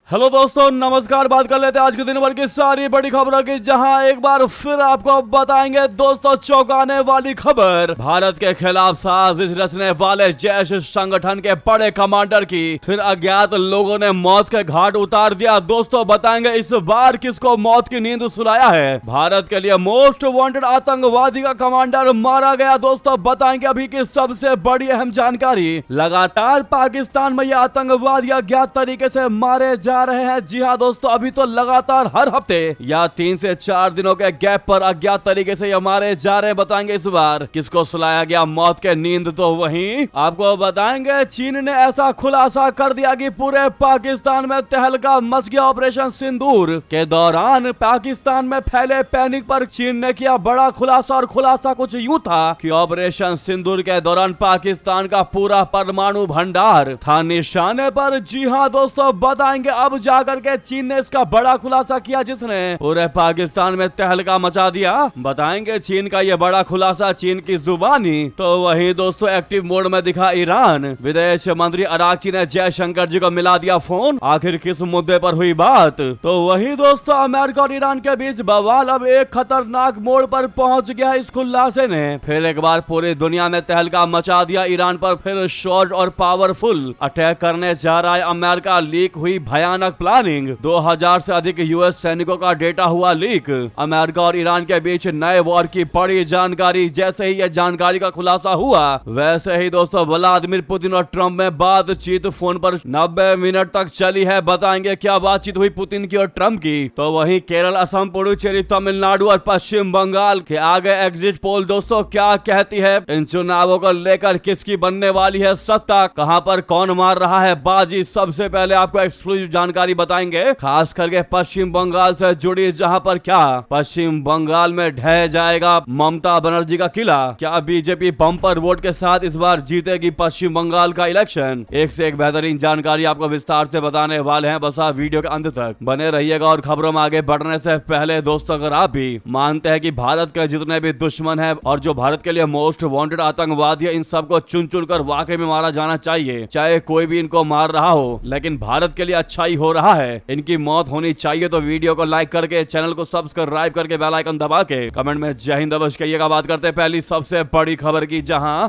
Hello दोस्तों, नमस्कार। बात कर लेते हैं आज के दिन भर की सारी बड़ी खबरों की, जहां एक बार फिर आपको बताएंगे दोस्तों चौंकाने वाली खबर। भारत के खिलाफ साजिश रचने वाले जैश संगठन के बड़े कमांडर की फिर अज्ञात लोगों ने मौत के घाट उतार दिया। दोस्तों बताएंगे इस बार किसको मौत की नींद सुलाया है। भारत के लिए मोस्ट वांटेड आतंकवादी का कमांडर मारा गया। दोस्तों बताएंगे अभी की सबसे बड़ी अहम जानकारी। लगातार पाकिस्तान में ये आतंकवादी अज्ञात तरीके से मारे जा रहे हैं। जी हाँ दोस्तों, अभी तो लगातार हर हफ्ते या 3 से 4 दिनों के गैप पर अज्ञात तरीके से ये मारे जा रहे हैं। बताएंगे इस बार किसको सुलाया गया मौत के नींद। तो वहीं आपको बताएंगे चीन ने ऐसा खुलासा कर दिया कि पूरे पाकिस्तान में तहलका मच गया। ऑपरेशन सिंदूर के दौरान पाकिस्तान में फैले पैनिक पर चीन ने किया बड़ा खुलासा, और खुलासा कुछ यूं था कि ऑपरेशन सिंदूर के दौरान पाकिस्तान का पूरा परमाणु भंडार था निशाने पर। जी हाँ दोस्तों, बताएंगे अब जाकर के चीन ने इसका बड़ा खुलासा किया, जिसने पूरे पाकिस्तान में तहलका मचा दिया। बताएंगे चीन का ये बड़ा खुलासा चीन की जुबानी। तो वहीं दोस्तों एक्टिव मोड में दिखा ईरान। विदेश मंत्री अरागची ने जयशंकर जी को मिला दिया फोन। आखिर किस मुद्दे पर हुई बात। तो वहीं दोस्तों अमेरिका और ईरान के बीच बवाल अब एक खतरनाक मोड़ पर पहुंच गया। इस खुलासे ने फिर एक बार पूरी दुनिया में तहलका मचा दिया। ईरान पर फिर शॉर्ट और पावरफुल अटैक करने जा रहा है अमेरिका। लीक हुई भयानक प्लानिंग। 2000 से अधिक यूएस सैनिकों का डेटा हुआ लीक। अमेरिका और ईरान के बीच नए वॉर की बड़ी जानकारी। जैसे ही यह जानकारी का खुलासा हुआ, वैसे ही दोस्तों व्लादिमीर पुतिन और ट्रंप में बातचीत फोन पर 90 मिनट तक चली है। बताएंगे क्या बातचीत हुई पुतिन की और ट्रंप की। तो वहीं केरल, असम, पुडुचेरी, तमिलनाडु और पश्चिम बंगाल के आगे एग्जिट पोल दोस्तों क्या कहती है। इन चुनावों को लेकर किसकी बनने वाली है सत्ता, कहां पर कौन मार रहा है बाजी। सबसे पहले आपको एक्सक्लूसिव जानकारी बताएंगे, खास करके पश्चिम बंगाल से जुड़ी, जहां पर क्या पश्चिम बंगाल में ढह जाएगा ममता बनर्जी का किला। क्या बीजेपी बम्पर वोट के साथ इस बार जीतेगी पश्चिम बंगाल का इलेक्शन। एक से एक बेहतरीन जानकारी आपको विस्तार से बताने वाले हैं। बस आप वीडियो के अंत तक बने रहिएगा। और खबरों में आगे बढ़ने से पहले दोस्तों, अगर आप भी मानते हैं कि भारत के जितने भी दुश्मन है और जो भारत के लिए मोस्ट वांटेड आतंकवादी है, इन सबको चुन चुन कर वाकई में मारा जाना चाहिए। चाहे कोई भी इनको मार रहा हो, लेकिन भारत के लिए अच्छा ही हो रहा है, इनकी मौत होनी चाहिए। तो वीडियो को लाइक करके, चैनल को सब्सक्राइब करके, बेल आइकन दबा के कमेंट में जय हिंद अवश्य कहिएगा। बात करते हैं पहली सबसे बड़ी खबर की, जहां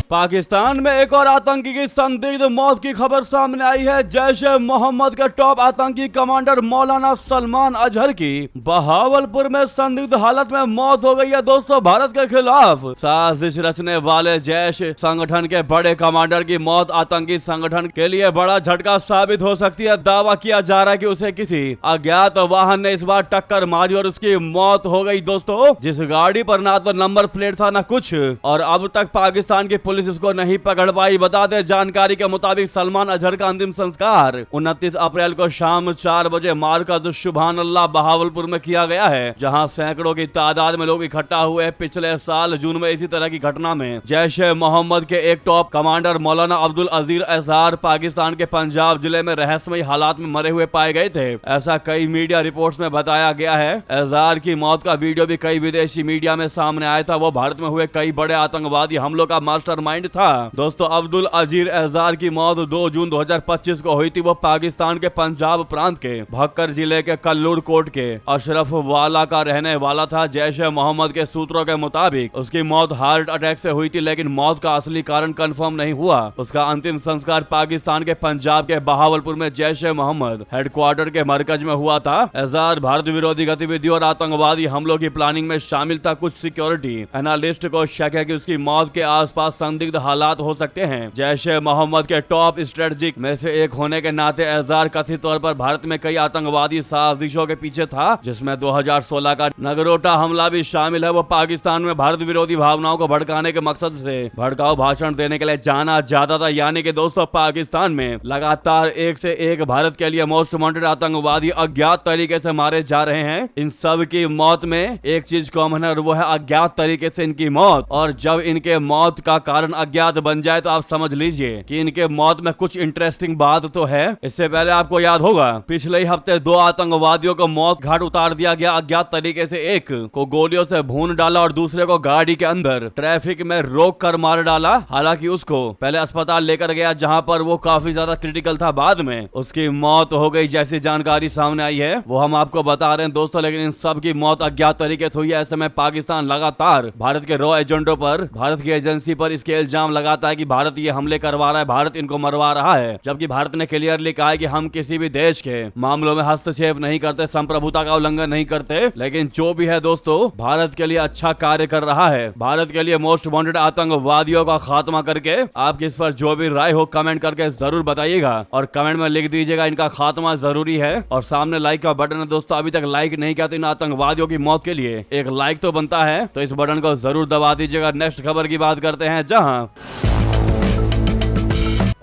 पाकिस्तान में एक और आतंकी की संदिग्ध मौत की खबर सामने आई है। जैश ए मोहम्मद के टॉप आतंकी कमांडर मौलाना सलमान अजहर की बहावलपुर में संदिग्ध हालत में मौत हो गई है। दोस्तों भारत के खिलाफ साजिश रचने वाले जैश संगठन के बड़े कमांडर की मौत आतंकी संगठन के लिए बड़ा झटका साबित हो सकती है। दावा किया जा रहा है कि उसे किसी अज्ञात वाहन ने इस बार टक्कर मारी और उसकी मौत हो गई। दोस्तों जिस गाड़ी पर ना तो नंबर प्लेट था ना कुछ, और अब तक पाकिस्तान की पुलिस इसको नहीं पकड़ पाई। बता दें जानकारी के मुताबिक सलमान अजहर का अंतिम संस्कार 29 अप्रैल को शाम 4 बजे मार्कज सुभान अल्लाह बहावलपुर में किया गया है, जहां सैकड़ों की तादाद में लोग इकट्ठा हुए। पिछले साल जून में इसी तरह की घटना में जैश ए मोहम्मद के एक टॉप कमांडर मौलाना अब्दुल अजीज एजार पाकिस्तान के पंजाब जिले में रहस्यमयी हालात में मरे हुए पाए गए थे। ऐसा कई मीडिया रिपोर्ट्स में बताया गया है। एजार की मौत का वीडियो भी कई विदेशी मीडिया में सामने आया था। वो भारत में हुए कई बड़े आतंकवादी हमलों का मास्टरमाइंड था। दोस्तों अब्दुल अजीज एजार की मौत 2 जून 2025 को हुई थी। वो पाकिस्तान के पंजाब प्रांत के भक्कर जिले के कल्लूर कोट के अशरफ वाला का रहने वाला था। जैश ए मोहम्मद के सूत्रों के मुताबिक उसकी मौत हार्ट अटैक से हुई थी, लेकिन मौत का असली कारण कंफर्म नहीं हुआ। उसका अंतिम संस्कार पाकिस्तान के पंजाब के बहावलपुर में जैश ए मोहम्मद हेडक्वार्टर के मरकज में हुआ था। एजार भारत विरोधी गतिविधियों और आतंकवादी हमलों की प्लानिंग में शामिल था। कुछ सिक्योरिटी एनालिस्ट को शक है कि उसकी मौत के आसपास संदिग्ध हालात हो सकते हैं। जैश ए मोहम्मद के टॉप स्ट्रेटेजिक में से एक होने के नाते एजार कथित तौर पर भारत में कई आतंकवादी साजिशों के पीछे था, जिसमें 2016 का नगरोटा हमला भी शामिल है। वो पाकिस्तान में भारत विरोधी भावनाओं को भड़काने के मकसद से भड़काऊ भाषण देने के लिए जाना जाता था। यानी कि दोस्तों पाकिस्तान में लगातार एक से एक भारत के लिए मोस्ट वांटेड आतंकवादी अज्ञात तरीके से मारे जा रहे हैं। इन सब की मौत में एक चीज कॉमन है, और वो है अज्ञात तरीके से इनकी मौत। और जब इनके मौत का कारण कारण अज्ञात बन जाए तो आप समझ लीजिए कि इनके मौत में कुछ इंटरेस्टिंग बात तो है। इससे पहले आपको याद होगा पिछले ही हफ्ते 2 आतंकवादियों को मौत घाट उतार दिया गया अज्ञात तरीके से। एक को गोलियों से भून डाला और दूसरे को गाड़ी के अंदर ट्रैफिक में रोक कर मार डाला। हालांकि उसको पहले अस्पताल लेकर गया जहां पर वो काफी ज्यादा क्रिटिकल था, बाद में उसकी मौत हो गई जैसी जानकारी सामने आई है वो हम आपको बता रहे हैं दोस्तों। लेकिन इन सब की मौत अज्ञात तरीके से हुई है। ऐसे में पाकिस्तान लगातार भारत के रॉ एजेंटों पर, भारत की एजेंसी पर इसके इल्जाम लगाता है कि भारत ये हमले करवा रहा है, भारत इनको मरवा रहा है। जबकि भारत ने क्लियरली कहा है कि हम किसी भी देश के मामलों में हस्तक्षेप नहीं करते, संप्रभुता का उल्लंघन नहीं करते। लेकिन जो भी है दोस्तों, भारत के लिए अच्छा कार्य कर रहा है। भारत के लिए मोस्ट वांटेड आतंकवादियों का खात्मा करके आपकी इस पर जो भी राय हो कमेंट करके जरूर बताइएगा और कमेंट में लिख दीजिएगा इनका खात्मा जरूरी है। और सामने लाइक का बटन है दोस्तों, अभी तक लाइक नहीं किया तो इन आतंकवादियों की मौत के लिए एक लाइक तो बनता है, तो इस बटन को जरूर दबा दीजिएगा। नेक्स्ट खबर की बात करते हैं, जहां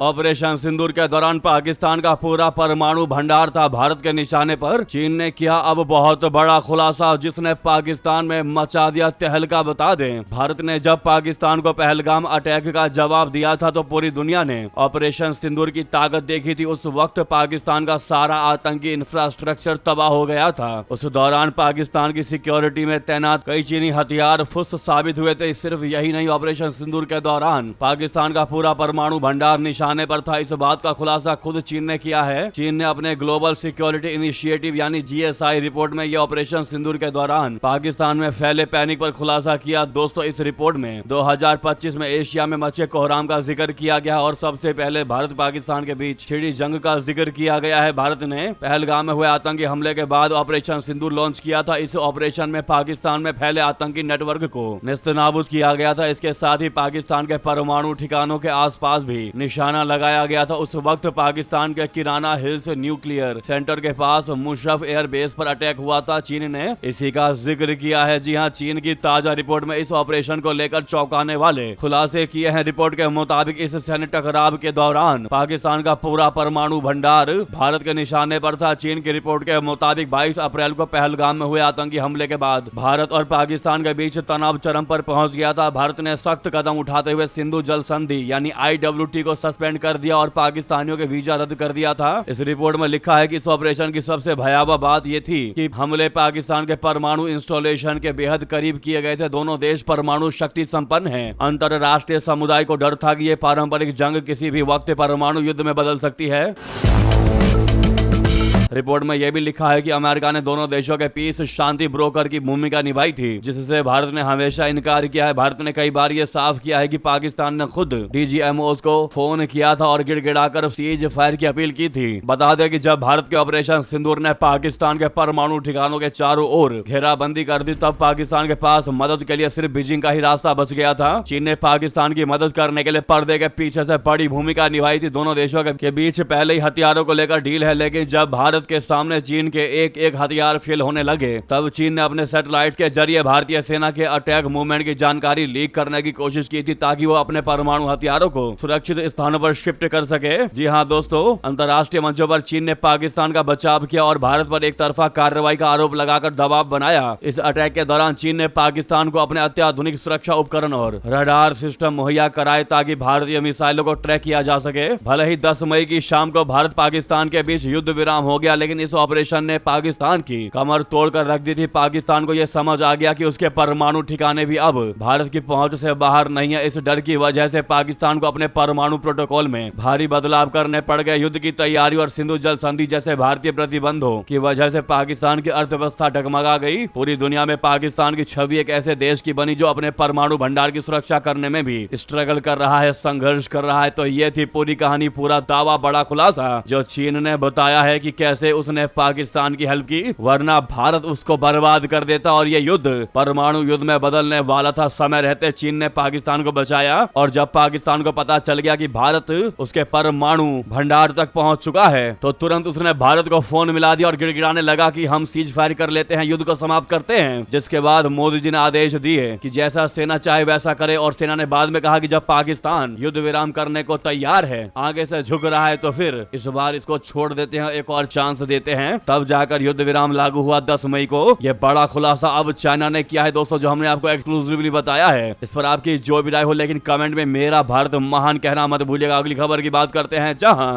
ऑपरेशन सिंदूर के दौरान पाकिस्तान का पूरा परमाणु भंडार था भारत के निशाने पर। चीन ने किया अब बहुत बड़ा खुलासा जिसने पाकिस्तान में मचा दिया तहलका। बता दें, भारत ने जब पाकिस्तान को पहलगाम अटैक का जवाब दिया था तो पूरी दुनिया ने ऑपरेशन सिंदूर की ताकत देखी थी। उस वक्त पाकिस्तान का सारा आतंकी इंफ्रास्ट्रक्चर तबाह हो गया था। उस दौरान पाकिस्तान की सिक्योरिटी में तैनात कई चीनी हथियार फुस साबित हुए थे। सिर्फ यही नहीं, ऑपरेशन सिंदूर के दौरान पाकिस्तान का पूरा परमाणु भंडार निशाने पर था। इस बात का खुलासा खुद चीन ने किया है। चीन ने अपने ग्लोबल सिक्योरिटी इनिशिएटिव यानी GSI रिपोर्ट में ये ऑपरेशन सिंदूर के दौरान पाकिस्तान में फैले पैनिक पर खुलासा किया। दोस्तों, इस रिपोर्ट में 2025 में एशिया में मचे कोहराम का जिक्र किया गया और सबसे पहले भारत पाकिस्तान के बीच छिड़ी जंग का जिक्र किया गया है। भारत ने पहलगाम में हुए आतंकी हमले के बाद ऑपरेशन सिंदूर लॉन्च किया था। इस ऑपरेशन में पाकिस्तान में फैले आतंकी नेटवर्क को नेस्तनाबूद किया गया था। इसके साथ ही पाकिस्तान के परमाणु ठिकानों के आसपास भी निशाना लगाया गया था। उस वक्त पाकिस्तान के किराना हिल्स न्यूक्लियर सेंटर के पास मुशर्रफ एयर बेस पर अटैक हुआ था। चीन ने इसी का जिक्र किया है। जी हां, चीन की ताजा रिपोर्ट में इस ऑपरेशन को लेकर चौंकाने वाले खुलासे किए हैं। रिपोर्ट के मुताबिक इस सैन्य टकराव के दौरान पाकिस्तान का पूरा परमाणु भंडार भारत के निशाने पर था। चीन की रिपोर्ट के मुताबिक 22 अप्रैल को पहलगाम में हुए आतंकी हमले के बाद भारत और पाकिस्तान के बीच तनाव चरम पर पहुंच गया था। भारत ने सख्त कदम उठाते हुए सिंधु जल संधि यानी IWT को सस्पेंड कर दिया और पाकिस्तानियों के वीजा रद्द कर दिया था। इस रिपोर्ट में लिखा है कि इस ऑपरेशन की सबसे भयावह बात यह थी कि हमले पाकिस्तान के परमाणु इंस्टॉलेशन के बेहद करीब किए गए थे। दोनों देश परमाणु शक्ति संपन्न हैं। अंतरराष्ट्रीय समुदाय को डर था कि ये पारंपरिक जंग किसी भी वक्त परमाणु युद्ध में बदल सकती है। रिपोर्ट में यह भी लिखा है कि अमेरिका ने दोनों देशों के पीस शांति ब्रोकर की भूमिका निभाई थी, जिससे भारत ने हमेशा इनकार किया है। भारत ने कई बार यह साफ किया है कि पाकिस्तान ने खुद DGMOs को फोन किया था और गिड़गिड़ाकर सीज फायर की अपील की थी। बता दें कि जब भारत के ऑपरेशन सिंदूर ने पाकिस्तान के परमाणु ठिकानों के चारों ओर घेराबंदी कर दी, तब पाकिस्तान के पास मदद के लिए सिर्फ बीजिंग का ही रास्ता बच गया था। चीन ने पाकिस्तान की मदद करने के लिए पर्दे के पीछे से बड़ी भूमिका निभाई थी। दोनों देशों के बीच पहले ही हथियारों को लेकर डील है, लेकिन जब भारत के सामने चीन के एक एक हथियार फेल होने लगे तब चीन ने अपने सैटेलाइट के जरिए भारतीय सेना के अटैक मूवमेंट की जानकारी लीक करने की कोशिश की थी ताकि वो अपने परमाणु हथियारों को सुरक्षित स्थानों पर शिफ्ट कर सके। जी हां दोस्तों, अंतर्राष्ट्रीय मंचों पर चीन ने पाकिस्तान का बचाव किया और भारत पर एक तरफा कार्रवाई का आरोप लगाकर दबाव बनाया। इस अटैक के दौरान चीन ने पाकिस्तान को अपने अत्याधुनिक सुरक्षा उपकरण और रडार सिस्टम मुहैया कराए ताकि भारतीय मिसाइलों को ट्रैक किया जा सके। भले ही 10 मई की शाम को भारत पाकिस्तान के बीच युद्ध विराम हो गया, लेकिन इस ऑपरेशन ने पाकिस्तान की कमर तोड़कर रख दी थी। पाकिस्तान को यह समझ आ गया कि उसके परमाणु ठिकाने भी अब भारत की पहुंच से बाहर नहीं है। इस डर की वजह से पाकिस्तान को अपने परमाणु प्रोटोकॉल में भारी बदलाव करने पड़ गए। युद्ध की तैयारी और सिंधु जल संधि जैसे भारतीय प्रतिबंधों की वजह से पाकिस्तान की अर्थव्यवस्था डगमगा गई। पूरी दुनिया में पाकिस्तान की छवि एक ऐसे देश की बनी जो अपने परमाणु भंडार की सुरक्षा करने में भी स्ट्रगल कर रहा है, संघर्ष कर रहा है। तो ये थी पूरी कहानी, पूरा दावा, बड़ा खुलासा जो चीन ने बताया है कि कैसे उसने पाकिस्तान की हेल्प की, वरना भारत उसको बर्बाद कर देता और ये युद्ध परमाणु युद्ध में बदलने वाला था। समय रहते चीन ने पाकिस्तान को बचाया और जब पाकिस्तान को पता चल गया कि भारत उसके परमाणु भंडार तक पहुंच चुका है तो तुरंत उसने भारत को फोन मिला दिया और गिड़गिड़ाने लगा कि हम सीज फायर कर लेते हैं, युद्ध को समाप्त करते हैं। जिसके बाद मोदी जी ने आदेश दिए कि जैसा सेना चाहे वैसा करे और सेना ने बाद में कहा कि जब पाकिस्तान युद्ध विराम करने को तैयार है, आगे से झुक रहा है, तो फिर इस बार इसको छोड़ देते हैं, एक और चांस चांस देते हैं, तब जाकर युद्ध विराम लागू हुआ 10 मई को। यह बड़ा खुलासा अब चाइना ने किया है दोस्तों, जो हमने आपको एक्सक्लूसिवली बताया है। इस पर आपकी जो भी राय हो, लेकिन कमेंट में मेरा भारत महान कहना मत भूलिएगा। अगली खबर की बात करते हैं, जहां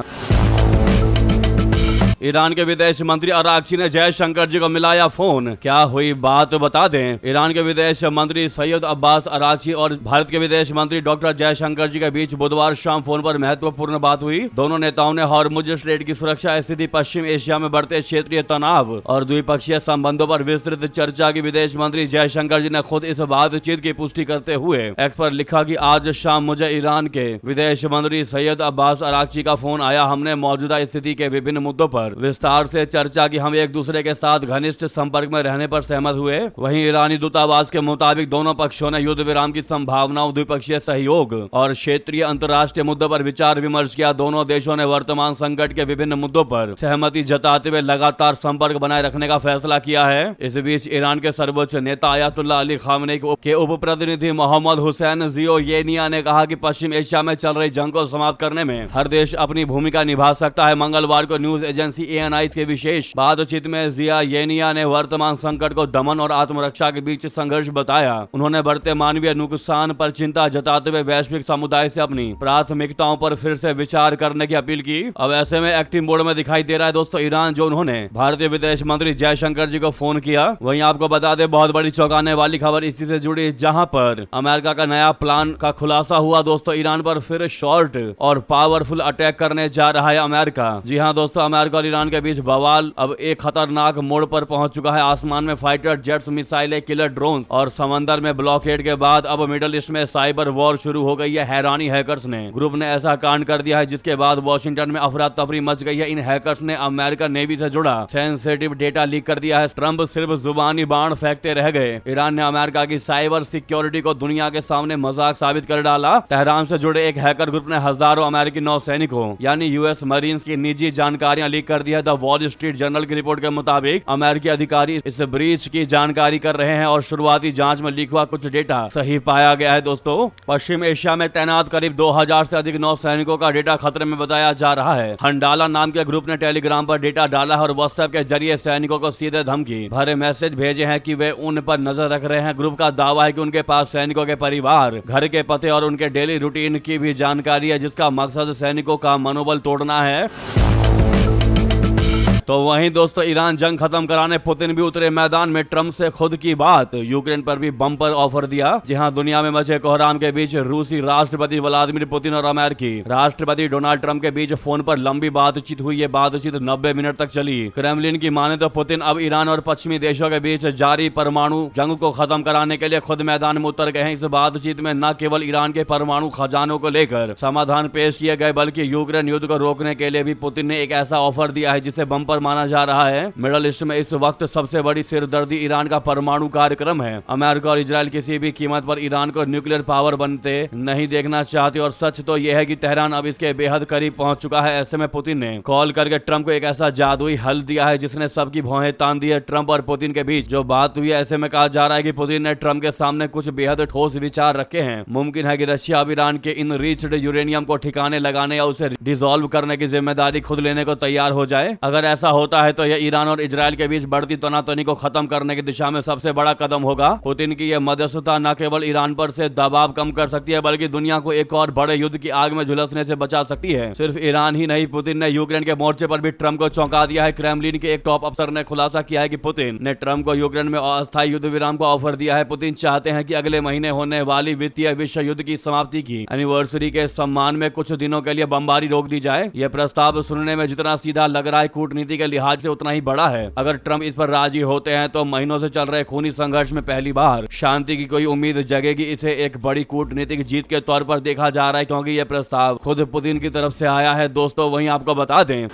ईरान के विदेश मंत्री अरागची ने जयशंकर जी को मिलाया फोन। क्या हुई बात बता दें। ईरान के विदेश मंत्री सैयद अब्बास अरागची और भारत के विदेश मंत्री डॉक्टर जयशंकर जी के बीच बुधवार शाम फोन पर महत्वपूर्ण बात हुई। दोनों नेताओं ने हॉर्मुज स्ट्रेट की सुरक्षा स्थिति, पश्चिम एशिया में बढ़ते क्षेत्रीय तनाव और द्विपक्षीय संबंधों पर विस्तृत चर्चा की। विदेश मंत्री जयशंकर जी ने खुद इस बातचीत की पुष्टि करते हुए एक्स पर लिखा कि आज शाम मुझे ईरान के विदेश मंत्री सैयद अब्बास अरागची का फोन आया। हमने मौजूदा स्थिति के विभिन्न मुद्दों पर विस्तार से चर्चा की। हम एक दूसरे के साथ घनिष्ठ संपर्क में रहने पर सहमत हुए। वहीं ईरानी दूतावास के मुताबिक दोनों पक्षों ने युद्ध विराम की संभावनाओं, द्विपक्षीय सहयोग और क्षेत्रीय अंतर्राष्ट्रीय मुद्दों पर विचार विमर्श किया। दोनों देशों ने वर्तमान संकट के विभिन्न मुद्दों पर सहमति जताते हुए लगातार संपर्क बनाए रखने का फैसला किया है। इस बीच ईरान के सर्वोच्च नेता अयातुल्लाह अली खामेनी के उप प्रतिनिधि मोहम्मद हुसैन ज़ियोयेनिया ने कहा कि पश्चिम एशिया में चल रही जंग को समाप्त करने में हर देश अपनी भूमिका निभा सकता है। मंगलवार को न्यूज एजेंसी ANI के विशेष बातचीत में ज़ियोयेनिया ने वर्तमान संकट को दमन और आत्मरक्षा के बीच संघर्ष बताया। उन्होंने बढ़ते मानवीय नुकसान पर चिंता जताते हुए वैश्विक समुदाय से अपनी प्राथमिकताओं पर फिर से विचार करने की अपील की। अब ऐसे में एक्टिव मोड में दिखाई दे रहा है दोस्तों ईरान, जो उन्होंने भारतीय विदेश मंत्री जयशंकर जी को फोन किया। वहीं आपको बता दें, बहुत बड़ी चौंकाने वाली खबर इसी से जुड़ी, जहां पर अमेरिका का नया प्लान का खुलासा हुआ दोस्तों। ईरान पर फिर शॉर्ट और पावरफुल अटैक करने जा रहा है अमेरिका। जी हाँ दोस्तों, अमेरिका और ईरान के बीच बवाल अब एक खतरनाक मोड़ पर पहुंच चुका है। आसमान में फाइटर जेट्स, मिसाइलें, किलर ड्रोन्स और समंदर में ब्लॉकेड के बाद अब मिडिल ईस्ट में साइबर वॉर शुरू हो गई है। हैरानी, हैकर्स ने ग्रुप ने ऐसा कांड कर दिया है जिसके बाद वॉशिंगटन में अफरा तफरी मच गई है। इन हैकर्स ने अमेरिकन नेवी से जुड़ा सेंसिटिव डेटा लीक कर दिया है। ट्रंप सिर्फ जुबानी बाण फेंकते रह गए। ईरान ने अमेरिका की साइबर सिक्योरिटी को दुनिया के सामने मजाक साबित कर डाला। तेहरान से जुड़े एक हैकर ग्रुप ने हजारों अमेरिकी नौसैनिकों यानी US मरीन्स की निजी जानकारियां लीक कर दी है। द वॉल स्ट्रीट जर्नल की रिपोर्ट के मुताबिक अमेरिकी अधिकारी इस ब्रीच की जानकारी कर रहे हैं और शुरुआती जांच में लीक हुआ कुछ डेटा सही पाया गया है। दोस्तों, पश्चिम एशिया में तैनात करीब 2000 से अधिक नौसैनिकों का डेटा खतरे में बताया जा रहा है। हंडाला नाम के ग्रुप ने टेलीग्राम पर डेटा डाला है और व्हाट्सएप के जरिए सैनिकों को सीधे धमकी भरे मैसेज भेजे हैं कि वे उन पर नजर रख रहे हैं। ग्रुप का दावा है कि उनके पास सैनिकों के परिवार, घर के पते और उनके डेली रूटीन की भी जानकारी है, जिसका मकसद सैनिकों का मनोबल तोड़ना है। तो वहीं दोस्तों, ईरान जंग खत्म कराने पुतिन भी उतरे मैदान में। ट्रंप से खुद की बात, यूक्रेन पर भी बम्पर ऑफर दिया। जी हां, दुनिया में मचे कोहराम के बीच रूसी राष्ट्रपति व्लादिमीर पुतिन और अमेरिकी राष्ट्रपति डोनाल्ड ट्रंप के बीच फोन पर लंबी बातचीत हुई। ये बातचीत 90 मिनट तक चली। क्रेमलिन की माने तो पुतिन अब ईरान और पश्चिमी देशों के बीच जारी परमाणु जंग को खत्म कराने के लिए खुद मैदान में उतर गए हैं। इस बातचीत में न केवल ईरान के परमाणु खजानों को लेकर समाधान पेश किए गए, बल्कि यूक्रेन युद्ध को रोकने के लिए भी पुतिन ने एक ऐसा ऑफर दिया है जिसे बम्पर माना जा रहा है। मिडल ईस्ट में इस वक्त सबसे बड़ी सिरदर्दी ईरान का परमाणु कार्यक्रम है। अमेरिका और इजराइल किसी भी कीमत पर ईरान को न्यूक्लियर पावर बनते नहीं देखना चाहते और सच तो यह है कि तेहरान अब इसके बेहद करीब पहुंच चुका है। ऐसे में पुतिन ने कॉल करके ट्रंप को एक ऐसा जादुई हल दिया है जिसने सबकी भौहें तान दी है। ट्रंप और पुतिन के बीच जो बात हुई है, ऐसे में कहा जा रहा है कि पुतिन ने ट्रंप के सामने कुछ बेहद ठोस विचार रखे हैं। मुमकिन है कि रशिया अब ईरान के इन रिच्ड यूरेनियम को ठिकाने लगाने या उसे डिसॉल्व करने की जिम्मेदारी खुद लेने को तैयार हो जाए। अगर ऐसा होता है तो यह ईरान और इजराइल के बीच बढ़ती तनातनी को खत्म करने की दिशा में सबसे बड़ा कदम होगा। पुतिन की यह मध्यस्थता न केवल ईरान पर से दबाव कम कर सकती है, बल्कि दुनिया को एक और बड़े युद्ध की आग में झुलसने से बचा सकती है। सिर्फ ईरान ही नहीं, पुतिन ने यूक्रेन के मोर्चे पर भी ट्रंप को चौंका दिया है। क्रेमलिन के एक टॉप अफसर ने खुलासा किया है कि पुतिन ने ट्रंप को यूक्रेन में अस्थायी युद्ध विराम को ऑफर दिया है। पुतिन चाहते हैं कि अगले महीने होने वाली वित्तीय विश्व युद्ध की समाप्ति की एनिवर्सरी के सम्मान में कुछ दिनों के लिए बमबारी रोक दी जाए। यह प्रस्ताव सुनने में जितना सीधा लग रहा है, कूटनीति के लिहाज से उतना ही बड़ा है। अगर ट्रंप इस पर राजी होते हैं तो महीनों से चल रहे खूनी संघर्ष में पहली बार शांति की कोई उम्मीद जगेगी। इसे एक बड़ी कूटनीतिक जीत के तौर पर देखा जा रहा है, क्योंकि यह प्रस्ताव खुद पुतिन की तरफ से आया है। दोस्तों, वहीं आपको बता दें,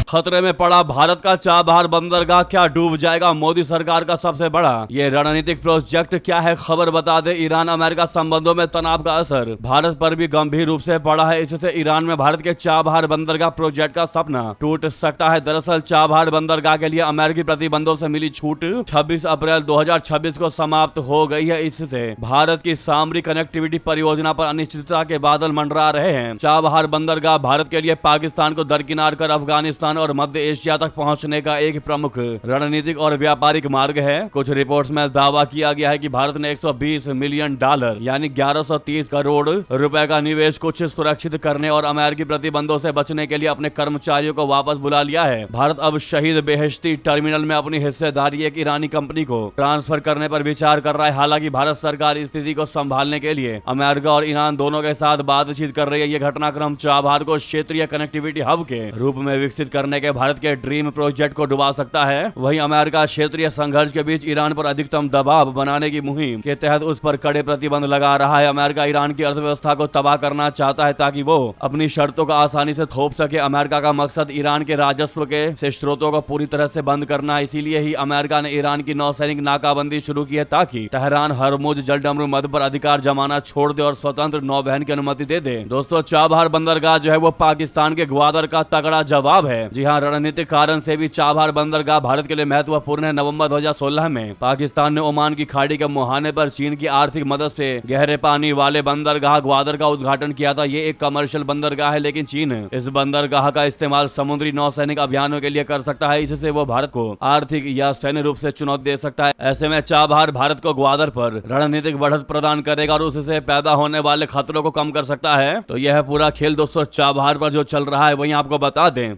खतरे में पड़ा भारत का चाबहार बंदरगाह, क्या डूब जाएगा मोदी सरकार का सबसे बड़ा ये रणनीतिक प्रोजेक्ट? क्या है खबर, बता दे। ईरान अमेरिका संबंधों में तनाव का असर भारत पर भी गंभीर रूप से पड़ा है। इससे ईरान में भारत के चाबहार बंदरगाह प्रोजेक्ट का सपना टूट सकता है। दरअसल चाबहार बंदरगाह के लिए अमेरिकी प्रतिबंधों से मिली छूट 26 अप्रैल 2026 को समाप्त हो गई है। इससे भारत की सामरिक कनेक्टिविटी परियोजना पर अनिश्चितता के बादल मंडरा रहे हैं। चाबहार बंदरगाह भारत के लिए पाकिस्तान को दरकिनार कर अफगानिस्तान और मध्य एशिया तक पहुंचने का एक प्रमुख रणनीतिक और व्यापारिक मार्ग है। कुछ रिपोर्ट्स में दावा किया गया है कि भारत ने $120 मिलियन यानी 1130 करोड़ रुपए का निवेश कुछ सुरक्षित करने और अमेरिकी प्रतिबंधों से बचने के लिए अपने कर्मचारियों को वापस बुला लिया है। भारत अब शहीद बेहेश्ती टर्मिनल में अपनी हिस्सेदारी एक ईरानी कंपनी को ट्रांसफर करने पर विचार कर रहा है। हालांकि भारत सरकार स्थिति को संभालने के लिए अमेरिका और ईरान दोनों के साथ बातचीत कर रही है। ये घटनाक्रम चाबहार को क्षेत्रीय कनेक्टिविटी हब के रूप में विकसित करने के भारत के ड्रीम प्रोजेक्ट को डुबा सकता है। वहीं अमेरिका क्षेत्रीय संघर्ष के बीच ईरान पर अधिकतम दबाव बनाने की मुहिम के तहत उस पर कड़े प्रतिबंध लगा रहा है। अमेरिका ईरान की अर्थव्यवस्था को तबाह करना चाहता है ताकि वो अपनी शर्तों को आसानी से थोप सके। अमेरिका का मकसद ईरान के राजस्व के से स्रोतों को पूरी तरह से बंद करना है। इसीलिए ही अमेरिका ने ईरान की नौसैनिक नाकाबंदी शुरू की है ताकि तेहरान हरमुज जलडमरू मध्य पर अधिकार जमाना छोड़ दे और स्वतंत्र नौवहन की अनुमति दे दे। दोस्तों चाबहार बंदरगाह जो है वो पाकिस्तान के ग्वादर का तगड़ा जवाब है। जी हाँ, रणनीतिक कारण से भी चाबहार बंदरगाह भारत के लिए महत्वपूर्ण है। नवंबर 2016 में पाकिस्तान ने ओमान की खाड़ी के मुहाने पर चीन की आर्थिक मदद से गहरे पानी वाले बंदरगाह ग्वादर का उद्घाटन किया था। ये एक कमर्शियल बंदरगाह है, लेकिन चीन इस बंदरगाह का इस्तेमाल समुद्री नौसैनिक अभियानों के लिए कर सकता है। इससे वो भारत को आर्थिक या सैन्य रूप से चुनौती दे सकता है। ऐसे में चाबहार भारत को ग्वादर पर रणनीतिक बढ़त प्रदान करेगा और उससे पैदा होने वाले खतरों को कम कर सकता है। तो यह पूरा खेल दोस्तों चाबहार पर जो चल रहा है वही आपको बता दें।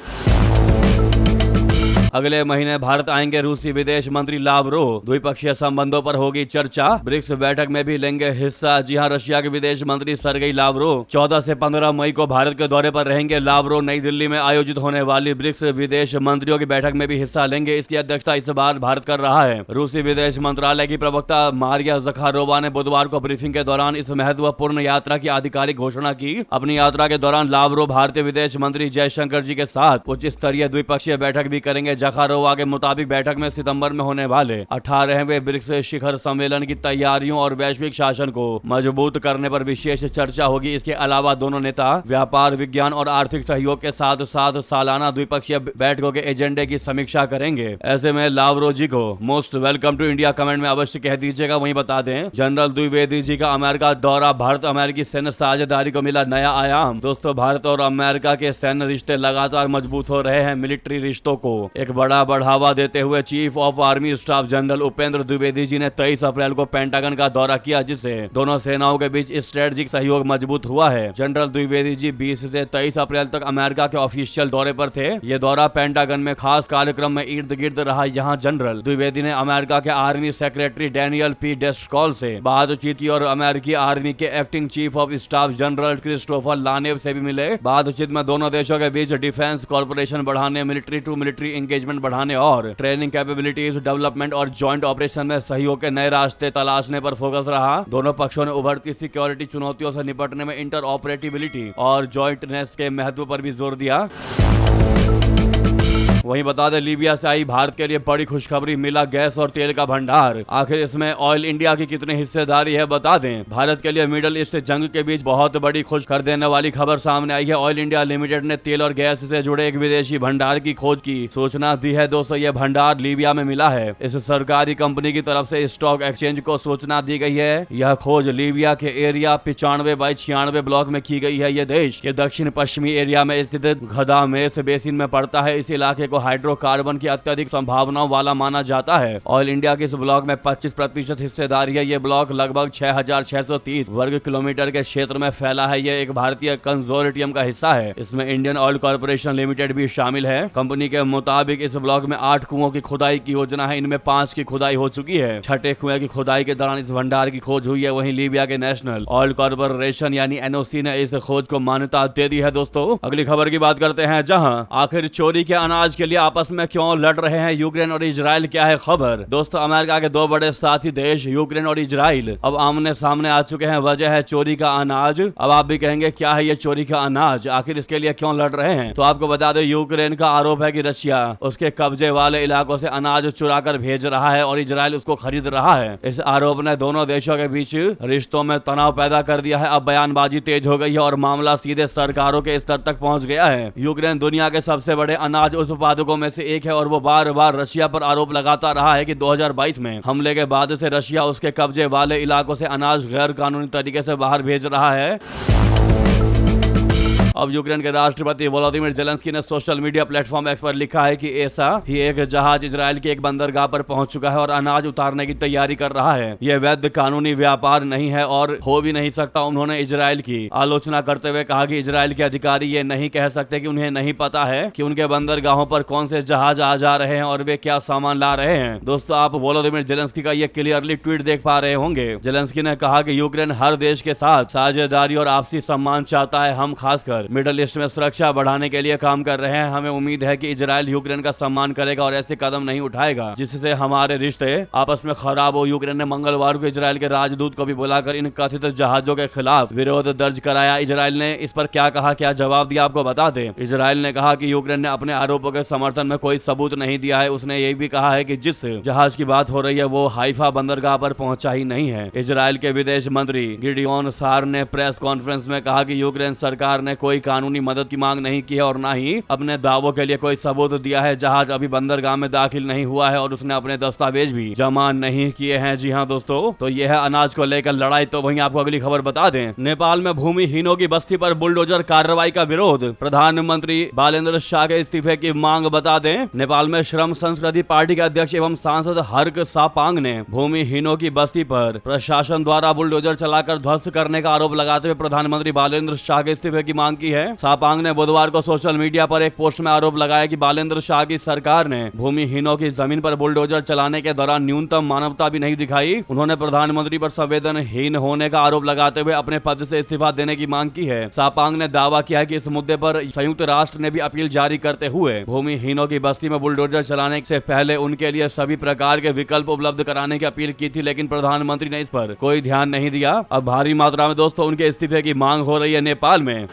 अगले महीने भारत आएंगे रूसी विदेश मंत्री लावरोव। द्विपक्षीय संबंधों पर होगी चर्चा, ब्रिक्स बैठक में भी लेंगे हिस्सा। जी हां, रशिया के विदेश मंत्री सर्गेई लावरोव 14 से 15 मई को भारत के दौरे पर रहेंगे। लावरोव नई दिल्ली में आयोजित होने वाली ब्रिक्स विदेश मंत्रियों की बैठक में भी हिस्सा लेंगे। इसकी अध्यक्षता इस बार भारत कर रहा है। रूसी विदेश मंत्रालय की प्रवक्ता मारिया ज़खारोवा ने बुधवार को ब्रीफिंग के दौरान इस महत्वपूर्ण यात्रा की आधिकारिक घोषणा की। अपनी यात्रा के दौरान लावरोव भारतीय विदेश मंत्री जयशंकर जी के साथ उच्च स्तरीय द्विपक्षीय बैठक भी करेंगे। ज़खारोवा के मुताबिक बैठक में सितंबर में होने वाले 18वें ब्रिक्स शिखर सम्मेलन की तैयारियों और वैश्विक शासन को मजबूत करने पर विशेष चर्चा होगी। इसके अलावा दोनों नेता व्यापार, विज्ञान और आर्थिक सहयोग के साथ साथ सालाना द्विपक्षीय बैठकों के एजेंडे की समीक्षा करेंगे। ऐसे में लावरोव जी को most welcome to India comment में अवश्य कह दीजिएगा। वहीं बता दें, जनरल द्विवेदी जी का अमेरिका दौरा, भारत अमेरिकी सैन्य साझेदारी को मिला नया आयाम। दोस्तों भारत और अमेरिका के सैन्य रिश्ते लगातार मजबूत हो रहे हैं। मिलिट्री रिश्तों को एक बड़ा बढ़ावा देते हुए chief of army staff general Upendra Dwivedi ji ने 23 अप्रैल को पेंटागन का दौरा किया, जिससे दोनों सेनाओं के बीच स्ट्रेटेजिक सहयोग मजबूत हुआ है। जनरल द्विवेदी जी 20 से 23 अप्रैल तक अमेरिका के ऑफिशियल दौरे पर थे। ये दौरा पेंटागन में खास कार्यक्रम में इर्द गिर्द रहा। यहाँ जनरल द्विवेदी ने अमेरिका के army secretary Daniel P Driscoll से बातचीत की और अमेरिकी आर्मी के acting chief of staff general Christopher LaNeve से भी मिले। बातचीत में दोनों देशों के बीच डिफेंस कॉर्पोरेशन बढ़ाने, मिलिट्री टू मिलिट्री एंगेजमेंट बढ़ाने और ट्रेनिंग कैपेबिलिटीज डेवलपमेंट और जॉइंट ऑपरेशन में सहयोग के नए रास्ते तलाशने पर फोकस रहा। दोनों पक्षों ने उभरती सिक्योरिटी चुनौतियों से निपटने में इंटर ऑपरेटिबिलिटी और जॉइंटनेस के महत्व पर भी जोर दिया। वहीं बता दें, लीबिया से आई भारत के लिए बड़ी खुशखबरी, मिला गैस और तेल का भंडार। आखिर इसमें ऑयल इंडिया की कितनी हिस्सेदारी है बता दें। भारत के लिए मिडिल ईस्ट जंग के बीच बहुत बड़ी खुश कर देने वाली खबर सामने आई है। ऑयल इंडिया लिमिटेड ने तेल और गैस से जुड़े एक विदेशी भंडार की खोज की सूचना दी है। दोस्तों ये भंडार लीबिया में मिला है। इस सरकारी कंपनी की तरफ से स्टॉक एक्सचेंज को सूचना दी गई है। यह खोज लीबिया के एरिया 95/96 ब्लॉक में की गई है। यह देश के दक्षिण पश्चिमी एरिया में स्थित गदामेस बेसिन में पड़ता है। इस इलाके को हाइड्रोकार्बन की अत्यधिक संभावनाओं वाला माना जाता है। ऑयल इंडिया के इस ब्लॉक में 25% हिस्सेदारी है। ये ब्लॉक लगभग 6630 वर्ग किलोमीटर के क्षेत्र में फैला है। ये एक भारतीय कंसोर्टियम का हिस्सा है। इसमें इंडियन ऑयल कॉर्पोरेशन लिमिटेड भी शामिल है। कंपनी के मुताबिक इस ब्लॉक में 8 कुओं की खुदाई की योजना है। इनमें 5 की खुदाई हो चुकी है। 6ठे कुएं की खुदाई के दौरान इस भंडार की खोज हुई है। वहीं लीबिया के नेशनल ऑयल कॉर्पोरेशन यानी NOC ने इस खोज को मान्यता दे दी है। दोस्तों अगली खबर की बात करते हैं, जहां आखिर चोरी के अनाज के लिए आपस में क्यों लड़ रहे हैं यूक्रेन और इजराइल, क्या है खबर। दोस्तों अमेरिका के दो बड़े साथी देश यूक्रेन और इजराइल अब आमने सामने आ चुके हैं। वजह है चोरी का अनाज। अब आप भी कहेंगे क्या है ये चोरी का अनाज, आखिर इसके लिए क्यों लड़ रहे हैं। तो आपको बता दें यूक्रेन का आरोप है कि रशिया उसके कब्जे वाले इलाकों से अनाज चुरा कर भेज रहा है और इजराइल उसको खरीद रहा है। इस आरोप ने दोनों देशों के बीच रिश्तों में तनाव पैदा कर दिया है। अब बयानबाजी तेज हो गई है और मामला सीधे सरकारों के स्तर तक पहुंच गया है। यूक्रेन दुनिया के सबसे बड़े अनाज उत्पादकों में से एक है और वो बार बार रशिया पर आरोप लगाता रहा है कि 2022 में हमले के बाद से रशिया उसके कब्जे वाले इलाकों से अनाज गैर कानूनी तरीके से बाहर भेज रहा है। अब यूक्रेन के राष्ट्रपति वोलोदिमीर जेलेंस्की ने सोशल मीडिया प्लेटफॉर्म एक्स पर लिखा है कि ऐसा ही एक जहाज इजराइल की एक बंदरगाह पर पहुंच चुका है और अनाज उतारने की तैयारी कर रहा है। यह वैध कानूनी व्यापार नहीं है और हो भी नहीं सकता। उन्होंने इजराइल की आलोचना करते हुए कहा कि इजराइल के अधिकारी ये नहीं कह सकते कि उन्हें नहीं पता है कि उनके बंदरगाहों पर कौन से जहाज आ जा रहे हैं और वे क्या सामान ला रहे हैं। दोस्तों आप वोलोदिमीर जेलेंस्की का ये क्लियरली ट्वीट देख पा रहे होंगे। जेलेंस्की ने कहा कि यूक्रेन हर देश के साथ साझेदारी और आपसी सम्मान चाहता है। हम खासकर मिडल ईस्ट में सुरक्षा बढ़ाने के लिए काम कर रहे हैं। हमें उम्मीद है कि इजराइल यूक्रेन का सम्मान करेगा और ऐसे कदम नहीं उठाएगा जिससे हमारे रिश्ते आपस में खराब हो। यूक्रेन ने मंगलवार को इजराइल के राजदूत को भी बुलाकर इन कथित जहाजों के खिलाफ विरोध दर्ज कराया। इजराइल ने इस पर क्या कहा, क्या जवाब दिया, आपको बता दें। इजराइल ने कहा कि यूक्रेन ने अपने आरोपों के समर्थन में कोई सबूत नहीं दिया है। उसने ये भी कहा है कि जिस जहाज की बात हो रही है वो हाइफा बंदरगाह पर पहुंचा ही नहीं है। इजराइल के विदेश मंत्री गिडियोन सार ने प्रेस कॉन्फ्रेंस में कहा कि यूक्रेन सरकार ने कोई कानूनी मदद की मांग नहीं की है और ना ही अपने दावों के लिए कोई सबूत दिया है। जहाज अभी बंदरगाह में दाखिल नहीं हुआ है और उसने अपने दस्तावेज भी जमा नहीं किए हैं। जी हाँ दोस्तों, तो यह है अनाज को लेकर लड़ाई। तो वहीं आपको अगली खबर बता दें, नेपाल में भूमिहीनों की बस्ती पर बुलडोजर कार्रवाई का विरोध। प्रधानमंत्री बालेंद्र शाह के इस्तीफे की मांग बता दें। नेपाल में श्रम संस्कृति पार्टी के अध्यक्ष एवं सांसद हर्क सापांग ने भूमिहीनों की बस्ती पर प्रशासन द्वारा बुलडोजर चलाकर ध्वस्त करने का आरोप लगाते हुए प्रधानमंत्री बालेंद्र शाह के इस्तीफे की मांग की है। सापांग ने बुधवार को सोशल मीडिया पर एक पोस्ट में आरोप लगाया कि बालेंद्र शाह की सरकार ने भूमिहीनों की जमीन पर बुलडोजर चलाने के दौरान न्यूनतम मानवता भी नहीं दिखाई। उन्होंने प्रधानमंत्री पर संवेदनहीन होने का आरोप लगाते हुए अपने पद से इस्तीफा देने की मांग की है। सापांग ने दावा किया है कि इस मुद्दे पर संयुक्त राष्ट्र ने भी अपील जारी करते हुए भूमिहीनों की बस्ती में बुलडोजर चलाने से पहले उनके लिए सभी प्रकार के विकल्प उपलब्ध कराने की अपील की थी, लेकिन प्रधानमंत्री ने इस पर कोई ध्यान नहीं दिया। अब भारी मात्रा में दोस्तों उनके इस्तीफे की मांग हो रही है नेपाल में।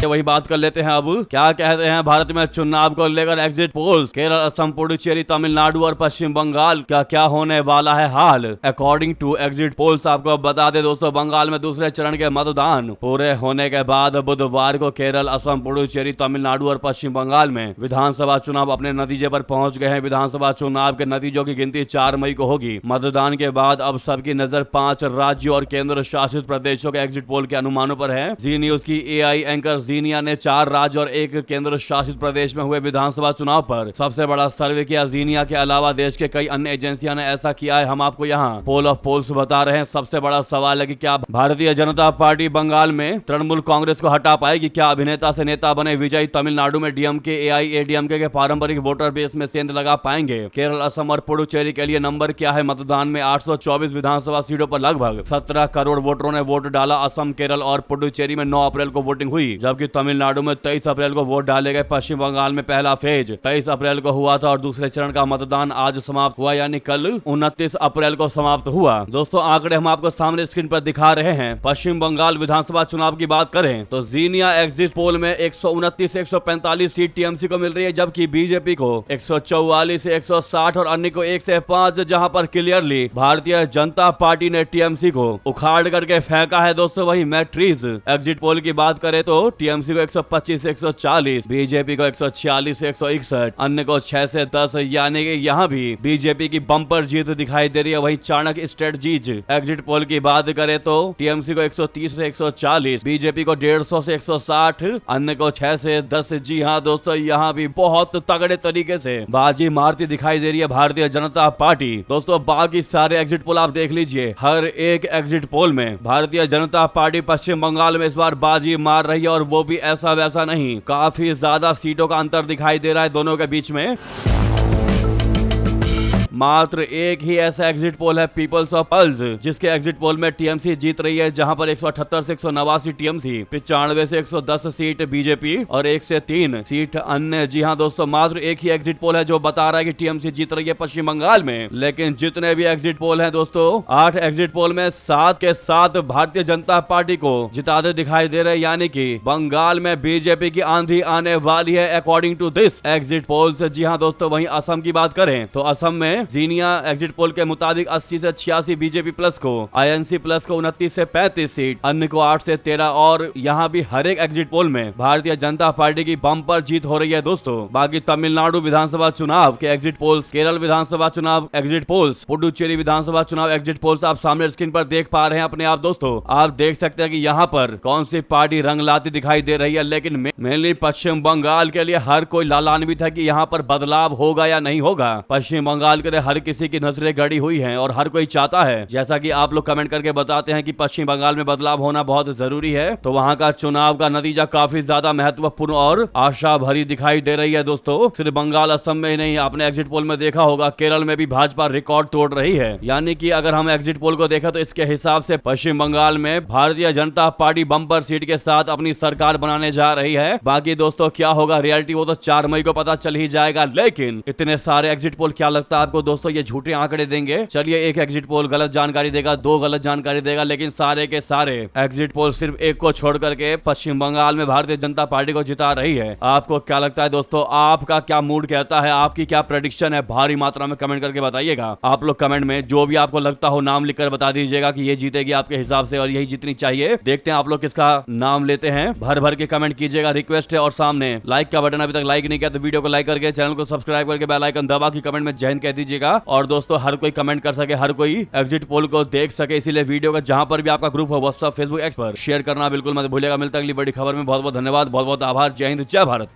वही बात कर लेते हैं। अब क्या कहते हैं भारत में चुनाव को लेकर एग्जिट पोल्स। केरल, असम, पुडुचेरी, तमिलनाडु और पश्चिम बंगाल का क्या होने वाला है हाल। अकॉर्डिंग टू एग्जिट पोल्स आपको बता दें दोस्तों, बंगाल में दूसरे चरण के मतदान पूरे होने के बाद बुधवार को केरल, असम, पुडुचेरी, तमिलनाडु और पश्चिम बंगाल में विधानसभा चुनाव अपने नतीजे पर पहुंच गए हैं। विधानसभा चुनाव के नतीजों की गिनती 4 मई को होगी। मतदान के बाद अब सबकी नजर 5 राज्यों और केंद्र शासित प्रदेशों के एग्जिट पोल के अनुमानों पर है। जी न्यूज की एआई एंकर जीनिया ने 4 राज्य और 1 केंद्र शासित प्रदेश में हुए विधानसभा चुनाव पर सबसे बड़ा सर्वे किया। जीनिया के अलावा देश के कई अन्य एजेंसियां ने ऐसा किया है। हम आपको यहाँ पोल ऑफ पोल्स बता रहे हैं। सबसे बड़ा सवाल है कि क्या भारतीय जनता पार्टी बंगाल में तृणमूल कांग्रेस को हटा पाएगी। क्या अभिनेता से नेता बने विजय तमिलनाडु में डीएमके एआईएडीएमके के पारंपरिक वोटर बेस में सेंध लगा पाएंगे। केरल, असम और पुडुचेरी के लिए नंबर क्या है। मतदान में 824 विधानसभा सीटों पर लगभग 17 करोड़ वोटरों ने वोट डाला। असम, केरल और पुडुचेरी में 9 अप्रैल को वोटिंग हुई, जबकि तमिलनाडु में 23 अप्रैल को वोट डाले गए। पश्चिम बंगाल में पहला फेज 23 अप्रैल को हुआ था और दूसरे चरण का मतदान आज समाप्त हुआ, यानी कल 29 अप्रैल को समाप्त हुआ। दोस्तों आंकड़े हम आपको सामने स्क्रीन पर दिखा रहे हैं। पश्चिम बंगाल विधानसभा चुनाव की बात करें तो जीनिया एग्जिट पोल में 129 से 145 सीट टीएमसी को मिल रही है, जबकि बीजेपी को 144 से 160 और अन्य को 1 से 5, जहां पर क्लियरली भारतीय जनता पार्टी ने टीएमसी को उखाड़ करके फेंका है। दोस्तों वही मैट्रिक्स एग्जिट पोल की बात करें तो टीएमसी को 125 से 140, बीजेपी को 146 से 161, अन्य को 6 से 10, यानी कि यहाँ भी बीजेपी की बम्पर जीत दिखाई दे रही है। वहीं चाणक्य स्ट्रेटजीज एग्जिट पोल की बात करें तो टीएमसी को 130 से 140, बीजेपी को 150 से 160, अन्य को 6 से 10। जी हाँ दोस्तों, यहाँ भी बहुत तगड़े तरीके से बाजी मारती दिखाई दे रही है भारतीय जनता पार्टी। दोस्तों बाकी सारे एग्जिट पोल आप देख लीजिए, हर एक एग्जिट पोल में भारतीय जनता पार्टी पश्चिम बंगाल में इस बार बाजी मार रही है और वो भी ऐसा वैसा नहीं, काफी ज्यादा सीटों का अंतर दिखाई दे रहा है दोनों के बीच में। मात्र एक ही ऐसा एग्जिट पोल है पीपल्स ऑफ पल्स, जिसके एग्जिट पोल में टीएमसी जीत रही है, जहां पर 178 से 189 टीएमसी, 95 से 110 सीट बीजेपी और 1 से 3 सीट अन्य। जी हाँ दोस्तों, मात्र एक ही एग्जिट पोल है जो बता रहा है कि टीएमसी जीत रही है पश्चिम बंगाल में। लेकिन जितने भी एग्जिट पोल हैं दोस्तों, 8 एग्जिट पोल में 7 के 7 भारतीय जनता पार्टी को जिताते दिखाई दे रहे हैं, यानी कि बंगाल में बीजेपी की आंधी आने वाली है according to this exit polls. जी हाँ दोस्तों, वहीं असम की बात करें तो असम में जीनिया एग्जिट पोल के मुताबिक 80 से 86 बीजेपी प्लस को, आईएनसी प्लस को 29 से 35 सीट, अन्य को 8 से 13। और यहाँ भी हर एक एग्जिट पोल में भारतीय जनता पार्टी की बम्पर जीत हो रही है दोस्तों। बाकी तमिलनाडु विधानसभा चुनाव के एग्जिट पोल्स, केरल विधानसभा चुनाव एग्जिट पोल्स, पुडुचेरी विधानसभा चुनाव एग्जिट पोल्स आप सामने स्क्रीन पर देख पा रहे हैं अपने आप दोस्तों। आप देख सकते हैं कि यहाँ पर कौन सी पार्टी रंग लाती दिखाई दे रही है। लेकिन मेनली पश्चिम बंगाल के लिए हर कोई लालान्वित है कि यहाँ पर बदलाव होगा या नहीं होगा। पश्चिम बंगाल के लिए हर किसी की नजरें गड़ी हुई हैं और हर कोई चाहता है, जैसा कि आप लोग कमेंट करके बताते हैं कि पश्चिम बंगाल में बदलाव होना बहुत जरूरी है, तो वहाँ का चुनाव का नतीजा काफी ज्यादा महत्वपूर्ण और आशा भरी दिखाई दे रही है दोस्तों। सिर्फ बंगाल असम में ही नहीं, आपने एग्जिट पोल में देखा होगा केरल में भी भाजपा रिकॉर्ड तोड़ रही है। यानी कि अगर हम एग्जिट पोल को देखें तो इसके हिसाब से पश्चिम बंगाल में Bharatiya Janata party bumper seat के साथ अपनी सरकार बनाने जा रही है। बाकी दोस्तों क्या होगा रियलिटी, वो तो 4 मई को पता चल ही जाएगा। लेकिन इतने सारे एग्जिट पोल, क्या लगता है आपको दोस्तों ये झूठे आंकड़े देंगे? चलिए, एक एग्जिट पोल गलत जानकारी देगा, 2 गलत जानकारी देगा, लेकिन सारे के सारे एग्जिट पोल सिर्फ एक को छोड़ करके पश्चिम बंगाल में भारतीय जनता पार्टी को जिता रही है। आपको क्या लगता है दोस्तों? आपका क्या मूड कहता है? आपकी क्या प्रेडिक्शन है? भारी मात्रा में कमेंट करके बताइएगा। आप लोग कमेंट में जो भी आपको लगता हो नाम लिखकर बता दीजिएगा कि ये जीतेगी आपके हिसाब से और यही जीतनी चाहिए। देखते हैं आप लोग किसका नाम लेते हैं। भर भर के कमेंट कीजिएगा, रिक्वेस्ट है। और सामने लाइक का बटन अभी तक लाइक नहीं किया तो वीडियो को लाइक करके चैनल को सब्सक्राइब करके बेल आइकन दबा के कमेंट में जय हिंद कह दीजिएगा। और दोस्तों हर कोई कमेंट कर सके, हर कोई एग्जिट पोल को देख सके, इसीलिए वीडियो का जहां पर भी आपका ग्रुप हो व्हाट्सएप, फेसबुक, एक्स पर शेयर करना बिल्कुल मत भूलिएगा। मिलता अगली बड़ी खबर में। बहुत बहुत धन्यवाद, बहुत बहुत आभार। जय हिंद, जय भारत।